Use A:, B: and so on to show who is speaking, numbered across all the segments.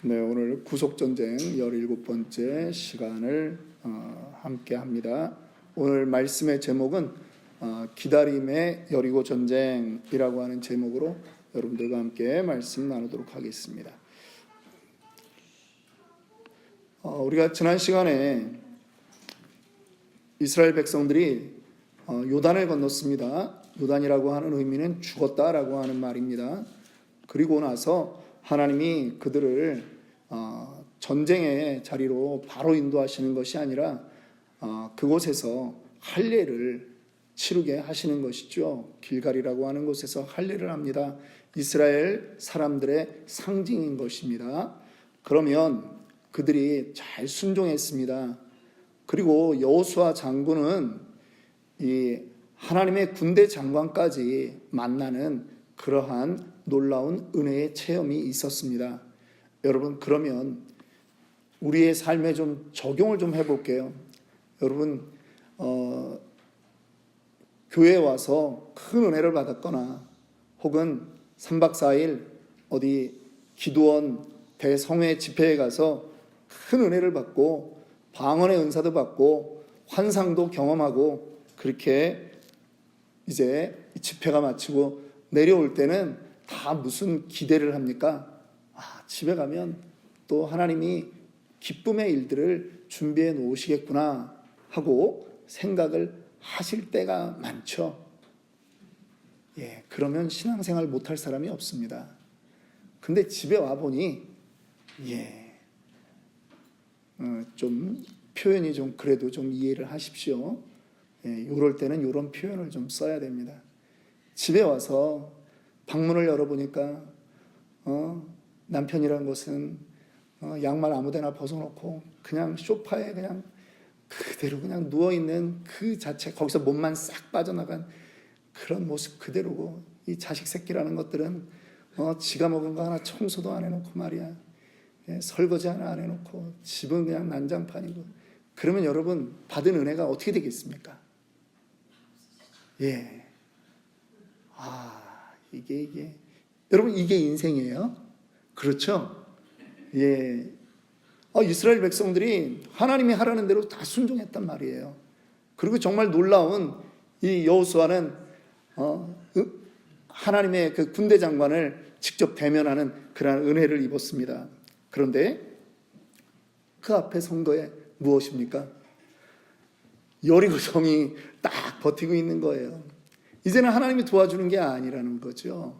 A: 네, 오늘 구속전쟁 17번째 시간을 함께 합니다. 오늘 말씀의 제목은 기다림의 여리고 전쟁이라고 하는 제목으로 여러분들과 함께 말씀 나누도록 하겠습니다. 우리가 지난 시간에 이스라엘 백성들이 요단을 건넜습니다. 요단이라고 하는 의미는 죽었다라고 하는 말입니다. 그리고 나서 하나님이 그들을 전쟁의 자리로 바로 인도하시는 것이 아니라 그곳에서 할례를 치르게 하시는 것이죠. 길갈이라고 하는 곳에서 할례를 합니다. 이스라엘 사람들의 상징인 것입니다. 그러면 그들이 잘 순종했습니다. 그리고 여호수아 장군은 이 하나님의 군대 장관까지 만나는 그러한 놀라운 은혜의 체험이 있었습니다. 여러분, 그러면 우리의 삶에 좀 적용을 좀 해볼게요. 여러분, 교회에 와서 큰 은혜를 받았거나 혹은 3박 4일 어디 기도원 대성회 집회에 가서 큰 은혜를 받고 방언의 은사도 받고 환상도 경험하고 그렇게 이제 집회가 마치고 내려올 때는 다 무슨 기대를 합니까? 집에 가면 또 하나님이 기쁨의 일들을 준비해 놓으시겠구나 하고 생각을 하실 때가 많죠. 그러면 신앙생활 못할 사람이 없습니다. 근데 집에 와보니 좀 표현이 좀 그래도 좀 이해를 하십시오. 이럴 때는 이런 표현을 좀 써야 됩니다. 집에 와서 방문을 열어보니까 남편이란 것은 양말 아무데나 벗어놓고 그냥 소파에 그냥 그대로 그냥 누워있는 그 자체, 거기서 몸만 싹 빠져나간 그런 모습 그대로고, 이 자식 새끼라는 것들은 지가 먹은 거 하나 청소도 안 해놓고 말이야, 설거지 하나 안 해놓고 집은 그냥 난장판이고. 그러면 여러분, 받은 은혜가 어떻게 되겠습니까? 이게 여러분, 이게 인생이에요. 그렇죠? 이스라엘 백성들이 하나님이 하라는 대로 다 순종했단 말이에요. 그리고 정말 놀라운 이 여호수아는 하나님의 그 군대 장관을 직접 대면하는 그러한 은혜를 입었습니다. 그런데 그 앞에 성도에 무엇입니까? 여리고 성이 딱 버티고 있는 거예요. 이제는 하나님이 도와주는 게 아니라는 거죠.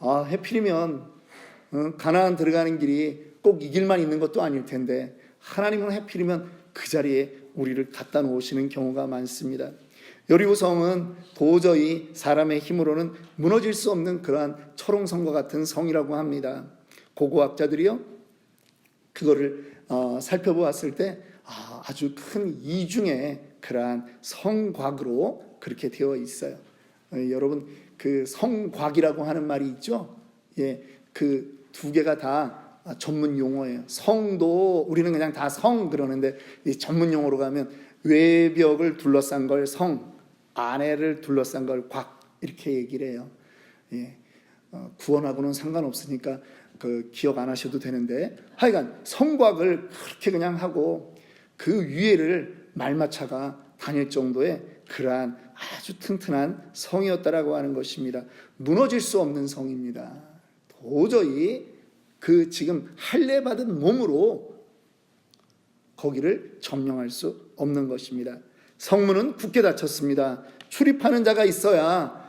A: 해필이면 가나안 들어가는 길이 꼭 이 길만 있는 것도 아닐 텐데 하나님은 해필이면 그 자리에 우리를 갖다 놓으시는 경우가 많습니다. 여리고 성은 도저히 사람의 힘으로는 무너질 수 없는 그러한 철옹성과 같은 성이라고 합니다. 고고학자들이요, 그거를 살펴보았을 때 아주 큰 이중의 그러한 성곽으로 그렇게 되어 있어요. 여러분, 그 성곽이라고 하는 말이 있죠. 그 두 개가 다 전문 용어예요. 성도 우리는 그냥 다 성 그러는데, 이 전문 용어로 가면 외벽을 둘러싼 걸 성, 안에를 둘러싼 걸 곽, 이렇게 얘기를 해요. 구원하고는 상관없으니까 그 기억 안 하셔도 되는데, 하여간 성곽을 그렇게 그냥 하고 그 위에를 말마차가 다닐 정도의 그러한 아주 튼튼한 성이었다라고 하는 것입니다. 무너질 수 없는 성입니다. 도저히 그 지금 할례 받은 몸으로 거기를 점령할 수 없는 것입니다. 성문은 굳게 닫혔습니다. 출입하는 자가 있어야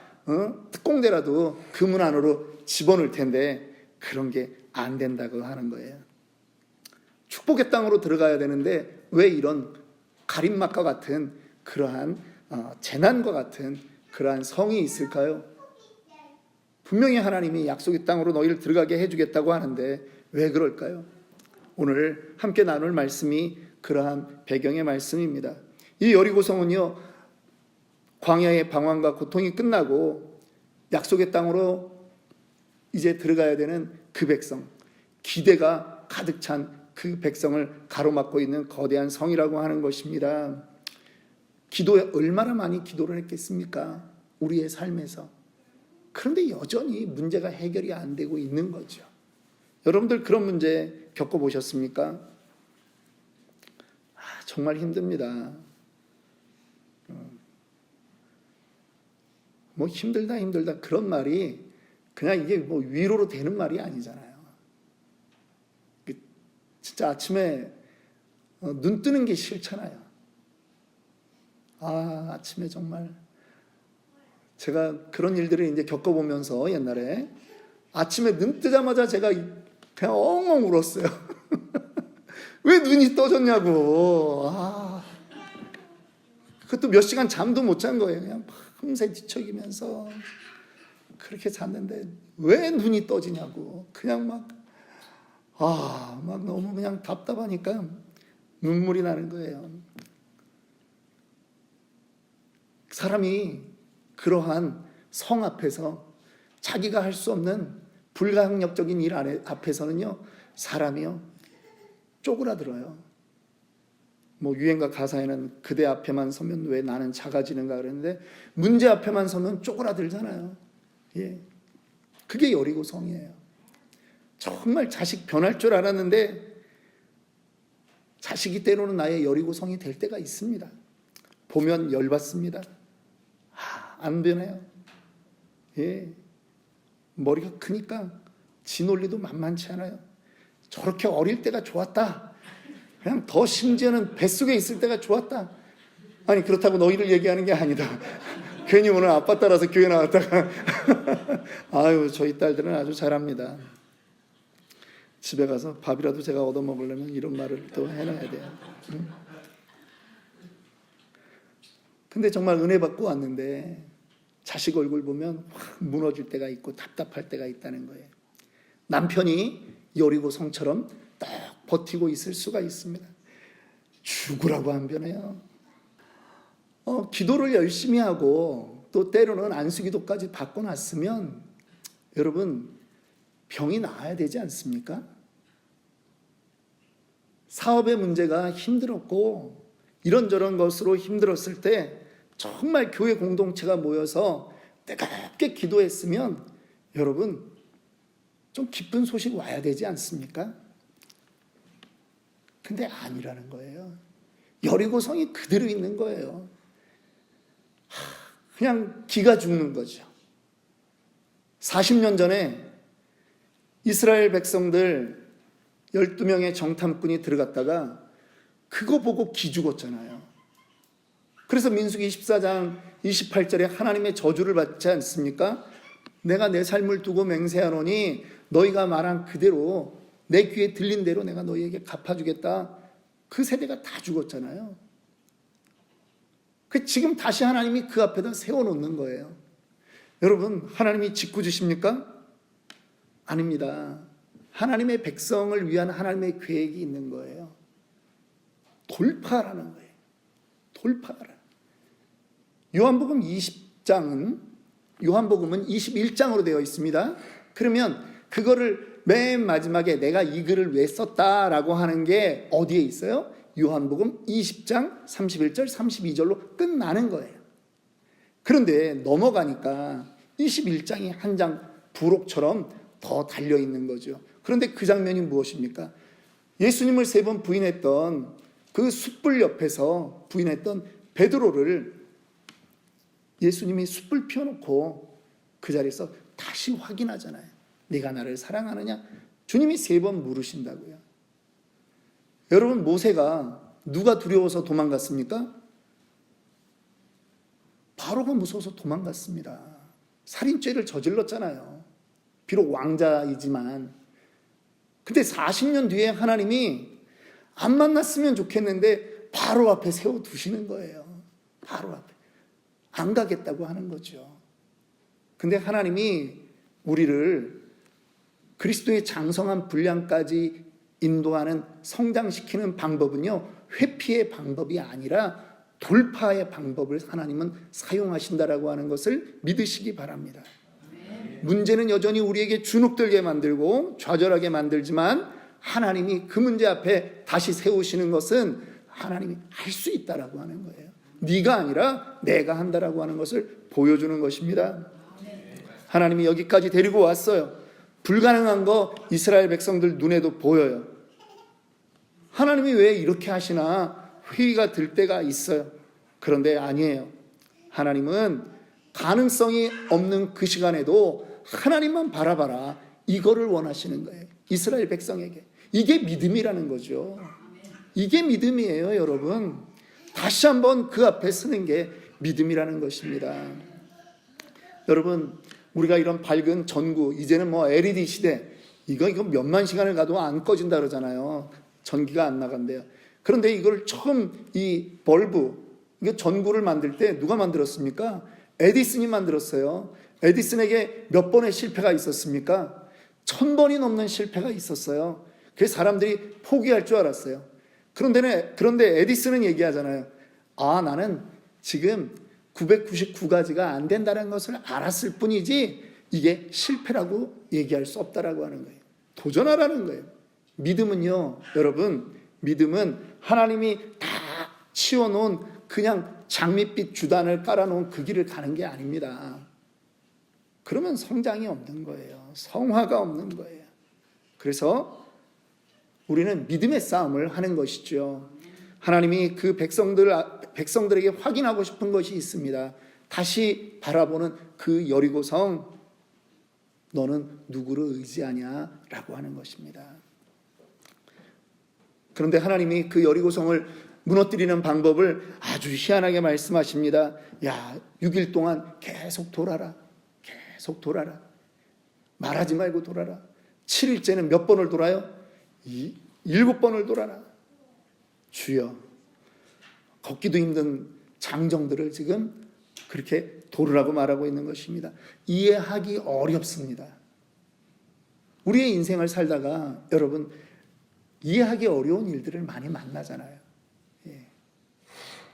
A: 특공대라도 그 문 안으로 집어넣을 텐데 그런 게 안 된다고 하는 거예요. 축복의 땅으로 들어가야 되는데 왜 이런 가림막과 같은 그러한 재난과 같은 그러한 성이 있을까요? 분명히 하나님이 약속의 땅으로 너희를 들어가게 해주겠다고 하는데 왜 그럴까요? 오늘 함께 나눌 말씀이 그러한 배경의 말씀입니다. 이 여리고성은요, 광야의 방황과 고통이 끝나고 약속의 땅으로 이제 들어가야 되는 그 백성, 기대가 가득 찬 그 백성을 가로막고 있는 거대한 성이라고 하는 것입니다. 기도에 얼마나 많이 기도를 했겠습니까? 우리의 삶에서. 그런데 여전히 문제가 해결이 안 되고 있는 거죠. 여러분들 그런 문제 겪어보셨습니까? 정말 힘듭니다. 뭐 힘들다 그런 말이 그냥 이게 뭐 위로로 되는 말이 아니잖아요. 진짜 아침에 눈 뜨는 게 싫잖아요. 아침에 정말 제가 그런 일들을 이제 겪어보면서 옛날에 아침에 눈 뜨자마자 제가 그냥 엉엉 울었어요. 왜 눈이 떠졌냐고. 그것도 몇 시간 잠도 못 잔 거예요. 그냥 밤새 뒤척이면서 그렇게 잤는데 왜 눈이 떠지냐고. 그냥 막 너무 그냥 답답하니까 눈물이 나는 거예요. 사람이 그러한 성 앞에서 자기가 할 수 없는 불가항력적인 일 앞에서는요, 사람이요 쪼그라들어요. 뭐 유행가 가사에는 그대 앞에만 서면 왜 나는 작아지는가 그랬는데, 문제 앞에만 서면 쪼그라들잖아요. 예, 그게 여리고성이에요. 정말 자식 변할 줄 알았는데 자식이 때로는 나의 여리고성이 될 때가 있습니다. 보면 열받습니다. 안 변해요. 예, 머리가 크니까 지 논리도 만만치 않아요. 저렇게 어릴 때가 좋았다. 그냥 더 심지어는 뱃속에 있을 때가 좋았다. 아니 그렇다고 너희를 얘기하는 게 아니다. 괜히 오늘 아빠 따라서 교회 나왔다가 아유 저희 딸들은 아주 잘합니다. 집에 가서 밥이라도 제가 얻어먹으려면 이런 말을 또 해놔야 돼요. 근데 정말 은혜 받고 왔는데 자식 얼굴 보면 확 무너질 때가 있고 답답할 때가 있다는 거예요. 남편이 여리고 성처럼 딱 버티고 있을 수가 있습니다. 죽으라고 안 변해요. 기도를 열심히 하고 또 때로는 안수기도까지 받고 났으면 여러분 병이 나아야 되지 않습니까? 사업의 문제가 힘들었고 이런저런 것으로 힘들었을 때 정말 교회 공동체가 모여서 뜨겁게 기도했으면 여러분 좀 기쁜 소식 와야 되지 않습니까? 근데 아니라는 거예요. 여리고성이 그대로 있는 거예요. 그냥 기가 죽는 거죠. 40년 전에 이스라엘 백성들 12명의 정탐꾼이 들어갔다가 그거 보고 기 죽었잖아요. 그래서 민수기 14장 28절에 하나님의 저주를 받지 않습니까? 내가 내 삶을 두고 맹세하노니 너희가 말한 그대로 내 귀에 들린 대로 내가 너희에게 갚아주겠다. 그 세대가 다 죽었잖아요. 지금 다시 하나님이 그 앞에다 세워놓는 거예요. 여러분 하나님이 짓궂으십니까? 아닙니다. 하나님의 백성을 위한 하나님의 계획이 있는 거예요. 돌파하라는 거예요. 돌파하라. 요한복음은 21장으로 되어 있습니다. 그러면 그거를 맨 마지막에 내가 이 글을 왜 썼다라고 하는 게 어디에 있어요? 요한복음 20장 31절 32절로 끝나는 거예요. 그런데 넘어가니까 21장이 한 장 부록처럼 더 달려있는 거죠. 그런데 그 장면이 무엇입니까? 예수님을 3번 부인했던 그 숯불 옆에서 부인했던 베드로를 예수님이 숯불 피워놓고 그 자리에서 다시 확인하잖아요. 네가 나를 사랑하느냐? 주님이 3번 물으신다고요. 여러분 모세가 누가 두려워서 도망갔습니까? 바로가 무서워서 도망갔습니다. 살인죄를 저질렀잖아요. 비록 왕자이지만. 근데 40년 뒤에 하나님이 안 만났으면 좋겠는데 바로 앞에 세워두시는 거예요. 바로 앞에. 안 가겠다고 하는 거죠. 근데 하나님이 우리를 그리스도의 장성한 분량까지 인도하는 성장시키는 방법은요, 회피의 방법이 아니라 돌파의 방법을 하나님은 사용하신다라고 하는 것을 믿으시기 바랍니다. 문제는 여전히 우리에게 주눅들게 만들고 좌절하게 만들지만 하나님이 그 문제 앞에 다시 세우시는 것은 하나님이 할 수 있다라고 하는 거예요. 네가 아니라 내가 한다라고 하는 것을 보여주는 것입니다. 하나님이 여기까지 데리고 왔어요. 불가능한 거 이스라엘 백성들 눈에도 보여요. 하나님이 왜 이렇게 하시나 회의가 들 때가 있어요. 그런데 아니에요. 하나님은 가능성이 없는 그 시간에도 하나님만 바라봐라, 이거를 원하시는 거예요. 이스라엘 백성에게. 이게 믿음이라는 거죠. 이게 믿음이에요, 여러분. 다시 한번 그 앞에 서는 게 믿음이라는 것입니다. 여러분, 우리가 이런 밝은 전구, 이제는 뭐 LED 시대, 이거 몇만 시간을 가도 안 꺼진다 그러잖아요. 전기가 안 나간대요. 그런데 이걸 처음 이 벌브, 이거 전구를 만들 때 누가 만들었습니까? 에디슨이 만들었어요. 에디슨에게 몇 번의 실패가 있었습니까? 1000번이 넘는 실패가 있었어요. 그래서 사람들이 포기할 줄 알았어요. 그런데 에디슨은 얘기하잖아요. 나는 지금 999가지가 안 된다는 것을 알았을 뿐이지 이게 실패라고 얘기할 수 없다라고 하는 거예요. 도전하라는 거예요. 믿음은요, 여러분, 믿음은 하나님이 다 치워놓은 그냥 장밋빛 주단을 깔아놓은 그 길을 가는 게 아닙니다. 그러면 성장이 없는 거예요. 성화가 없는 거예요. 그래서 우리는 믿음의 싸움을 하는 것이죠. 하나님이 그 백성들에게 확인하고 싶은 것이 있습니다. 다시 바라보는 그 여리고성, 너는 누구를 의지하냐? 라고 하는 것입니다. 그런데 하나님이 그 여리고성을 무너뜨리는 방법을 아주 희한하게 말씀하십니다. 6일 동안 계속 돌아라. 계속 돌아라. 말하지 말고 돌아라. 7일째는 몇 번을 돌아요? 7번을 돌아라. 주여, 걷기도 힘든 장정들을 지금 그렇게 돌으라고 말하고 있는 것입니다. 이해하기 어렵습니다. 우리의 인생을 살다가 여러분, 이해하기 어려운 일들을 많이 만나잖아요.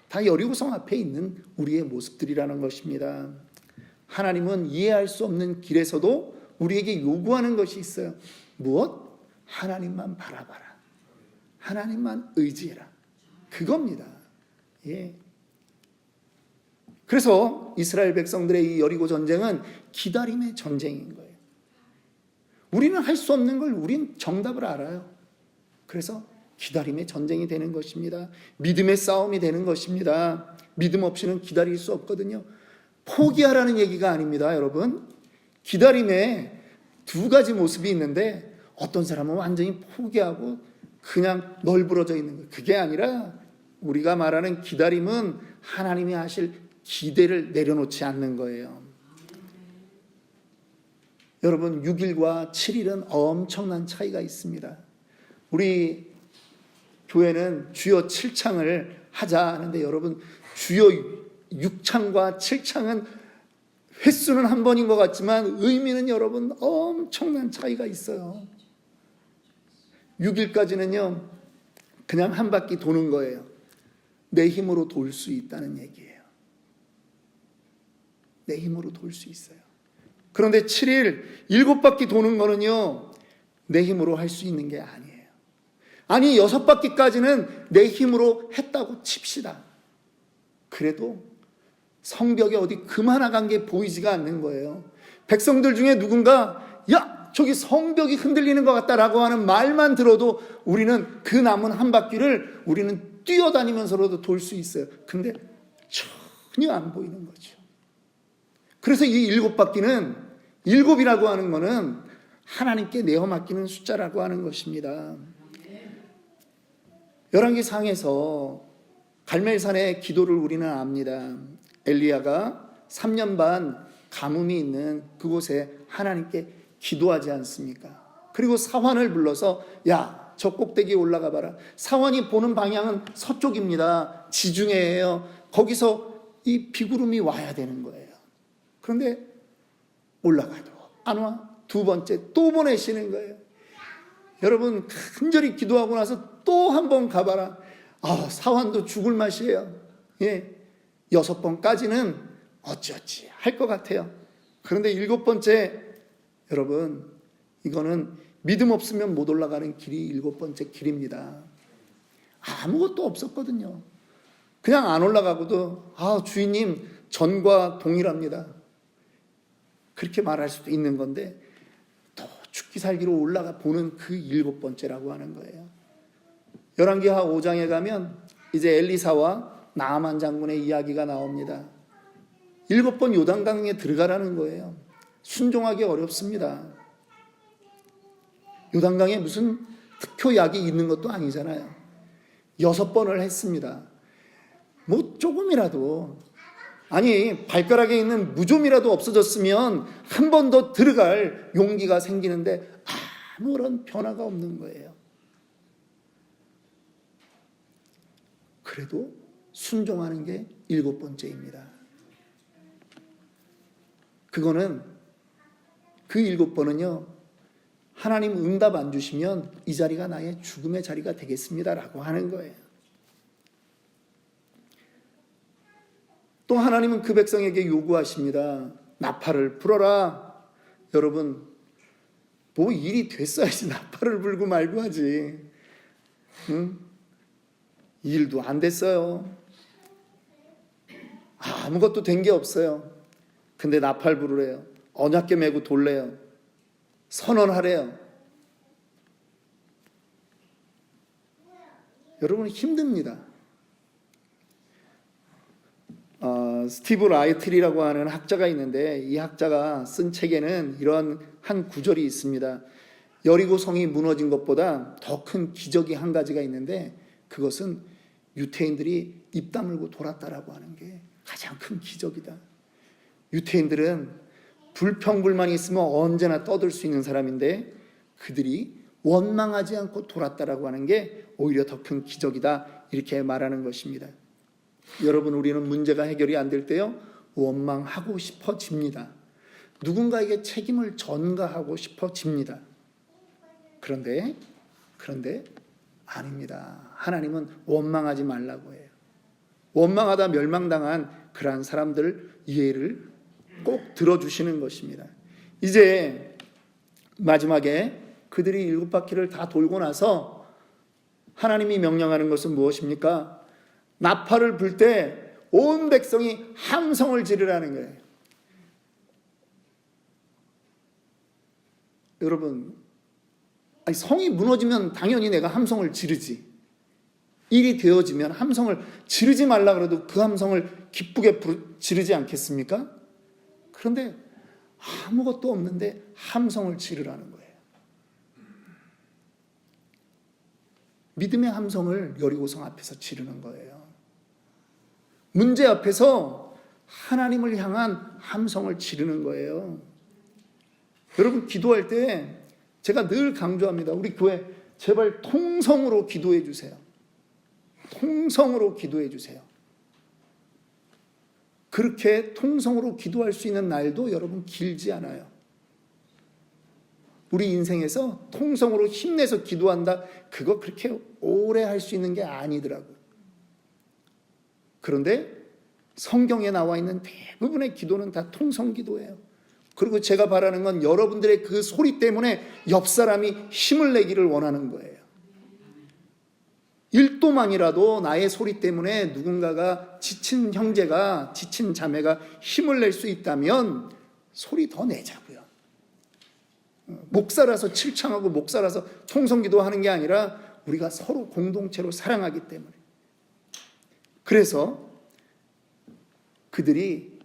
A: 다 여리고성 앞에 있는 우리의 모습들이라는 것입니다. 하나님은 이해할 수 없는 길에서도 우리에게 요구하는 것이 있어요. 무엇? 하나님만 바라봐라. 하나님만 의지해라. 그겁니다. 그래서 이스라엘 백성들의 이 여리고 전쟁은 기다림의 전쟁인 거예요. 우리는 할 수 없는 걸 우린 정답을 알아요. 그래서 기다림의 전쟁이 되는 것입니다. 믿음의 싸움이 되는 것입니다. 믿음 없이는 기다릴 수 없거든요. 포기하라는 얘기가 아닙니다, 여러분. 기다림에 두 가지 모습이 있는데 어떤 사람은 완전히 포기하고 그냥 널브러져 있는 거예요. 그게 아니라 우리가 말하는 기다림은 하나님이 하실 기대를 내려놓지 않는 거예요. 여러분, 6일과 7일은 엄청난 차이가 있습니다. 우리 교회는 주여 7창을 하자 하는데 여러분, 주여 6창과 7창은 횟수는 한 번인 것 같지만 의미는 여러분 엄청난 차이가 있어요. 6일까지는요 그냥 한 바퀴 도는 거예요. 내 힘으로 돌 수 있다는 얘기예요. 내 힘으로 돌 수 있어요. 그런데 7일 7바퀴 도는 거는요 내 힘으로 할 수 있는 게 아니에요. 아니 6바퀴까지는 내 힘으로 했다고 칩시다. 그래도 성벽에 어디 금 하나 간 게 보이지가 않는 거예요. 백성들 중에 누군가 저기 성벽이 흔들리는 것 같다라고 하는 말만 들어도 우리는 그 남은 한 바퀴를 우리는 뛰어다니면서라도 돌 수 있어요. 근데 전혀 안 보이는 거죠. 그래서 이 7바퀴는 7이라고 하는 거는 하나님께 내어 맡기는 숫자라고 하는 것입니다. 열왕기상에서 갈멜산의 기도를 우리는 압니다. 엘리야가 3년 반 가뭄이 있는 그곳에 하나님께 기도하지 않습니까? 그리고 사환을 불러서 저 꼭대기에 올라가 봐라. 사환이 보는 방향은 서쪽입니다. 지중해예요. 거기서 이 비구름이 와야 되는 거예요. 그런데 올라가도 안 와. 두 번째 또 보내시는 거예요. 여러분, 간절히 기도하고 나서 또 한 번 가봐라. 사환도 죽을 맛이에요. 6번까지는 어찌어찌 할 것 같아요. 그런데 7번째, 여러분, 이거는 믿음 없으면 못 올라가는 길이 7번째 길입니다. 아무것도 없었거든요. 그냥 안 올라가고도 주인님 전과 동일합니다. 그렇게 말할 수도 있는 건데 또 죽기 살기로 올라가 보는 그 7번째라고 하는 거예요. 열왕기하 5장에 가면 이제 엘리사와 나아만 장군의 이야기가 나옵니다. 7번 요단강에 들어가라는 거예요. 순종하기 어렵습니다. 요단강에 무슨 특효약이 있는 것도 아니잖아요. 6번을 했습니다. 뭐 조금이라도, 아니 발가락에 있는 무좀이라도 없어졌으면 한 번 더 들어갈 용기가 생기는데 아무런 변화가 없는 거예요. 그래도 순종하는 게 7번째입니다. 그거는 그 7번은요, 하나님 응답 안 주시면 이 자리가 나의 죽음의 자리가 되겠습니다라고 하는 거예요. 또 하나님은 그 백성에게 요구하십니다. 나팔을 불어라. 여러분, 뭐 일이 됐어야지 나팔을 불고 말고 하지. 응? 일도 안 됐어요. 아무것도 된 게 없어요. 근데 나팔 부르래요. 언약궤 메고 돌래요. 선언하래요. 여러분 힘듭니다. 스티브 라이틀이라고 하는 학자가 있는데 이 학자가 쓴 책에는 이런 한 구절이 있습니다. 여리고 성이 무너진 것보다 더 큰 기적이 한 가지가 있는데 그것은 유태인들이 입 다물고 돌았다라고 하는 게 가장 큰 기적이다. 유태인들은 불평불만이 있으면 언제나 떠들 수 있는 사람인데 그들이 원망하지 않고 돌았다라고 하는 게 오히려 더 큰 기적이다, 이렇게 말하는 것입니다. 여러분, 우리는 문제가 해결이 안 될 때요, 원망하고 싶어집니다. 누군가에게 책임을 전가하고 싶어집니다. 그런데 아닙니다. 하나님은 원망하지 말라고 해요. 원망하다 멸망당한 그러한 사람들 이해를 꼭 들어주시는 것입니다. 이제 마지막에 그들이 7바퀴를 다 돌고 나서 하나님이 명령하는 것은 무엇입니까? 나팔을 불 때 온 백성이 함성을 지르라는 거예요. 여러분, 아니, 성이 무너지면 당연히 내가 함성을 지르지. 일이 되어지면 함성을 지르지 말라 그래도 그 함성을 기쁘게 지르지 않겠습니까? 그런데 아무것도 없는데 함성을 지르라는 거예요. 믿음의 함성을 여리고성 앞에서 지르는 거예요. 문제 앞에서 하나님을 향한 함성을 지르는 거예요. 여러분, 기도할 때 제가 늘 강조합니다. 우리 교회 제발 통성으로 기도해 주세요. 통성으로 기도해 주세요. 그렇게 통성으로 기도할 수 있는 날도 여러분 길지 않아요. 우리 인생에서 통성으로 힘내서 기도한다, 그거 그렇게 오래 할 수 있는 게 아니더라고요. 그런데 성경에 나와 있는 대부분의 기도는 다 통성 기도예요. 그리고 제가 바라는 건 여러분들의 그 소리 때문에 옆 사람이 힘을 내기를 원하는 거예요. 1도만이라도 나의 소리 때문에 누군가가 지친 형제가, 지친 자매가 힘을 낼 수 있다면 소리 더 내자고요. 목사라서 칠창하고 목사라서 통성기도 하는 게 아니라 우리가 서로 공동체로 사랑하기 때문에. 그래서 그들이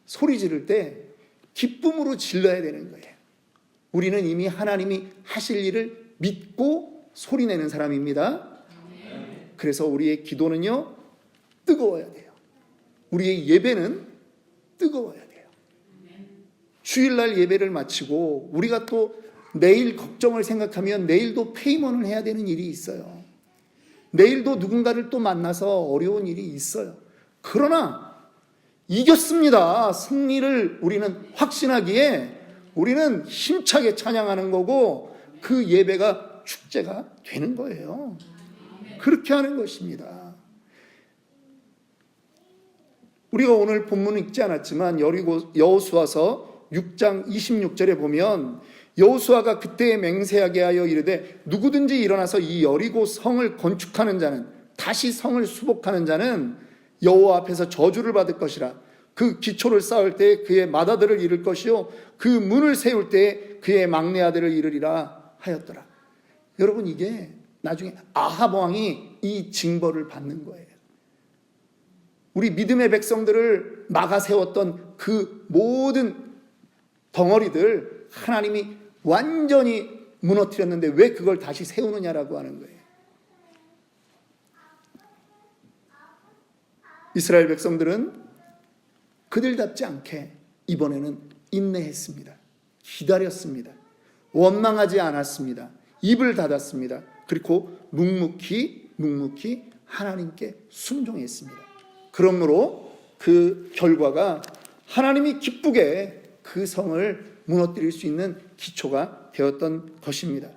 A: 소리 지를 때 기쁨으로 질러야 되는 거예요. 우리는 이미 하나님이 하실 일을 믿고 소리내는 사람입니다. 그래서 우리의 기도는요, 뜨거워야 돼요. 우리의 예배는 뜨거워야 돼요. 주일날 예배를 마치고 우리가 또 내일 걱정을 생각하면 내일도 페이먼을 해야 되는 일이 있어요. 내일도 누군가를 또 만나서 어려운 일이 있어요. 그러나 이겼습니다. 승리를 우리는 확신하기에 우리는 힘차게 찬양하는 거고 그 예배가 축제가 되는 거예요. 그렇게 하는 것입니다. 우리가 오늘 본문은 읽지 않았지만 여호수아서 6장 26절에 보면 여호수아가 그때에 맹세하게 하여 이르되 누구든지 일어나서 이 여리고 성을 건축하는 자는, 다시 성을 수복하는 자는 여호와 앞에서 저주를 받을 것이라. 그 기초를 쌓을 때 그의 마다들을 이룰 것이요 그 문을 세울 때 그의 막내 아들을 이르리라 하였더라. 여러분, 이게 나중에 아합 왕이 이 징벌을 받는 거예요. 우리 믿음의 백성들을 막아 세웠던 그 모든 덩어리들 하나님이 완전히 무너뜨렸는데 왜 그걸 다시 세우느냐라고 하는 거예요. 이스라엘 백성들은 그들답지 않게 이번에는 인내했습니다. 기다렸습니다. 원망하지 않았습니다. 입을 닫았습니다. 그리고 묵묵히 하나님께 순종했습니다. 그러므로 그 결과가 하나님이 기쁘게 그 성을 무너뜨릴 수 있는 기초가 되었던 것입니다.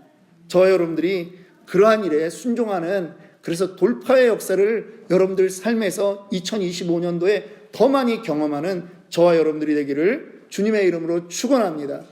A: 저와 여러분들이 그러한 일에 순종하는, 그래서 돌파의 역사를 여러분들 삶에서 2025년도에 더 많이 경험하는 저와 여러분들이 되기를 주님의 이름으로 축원합니다.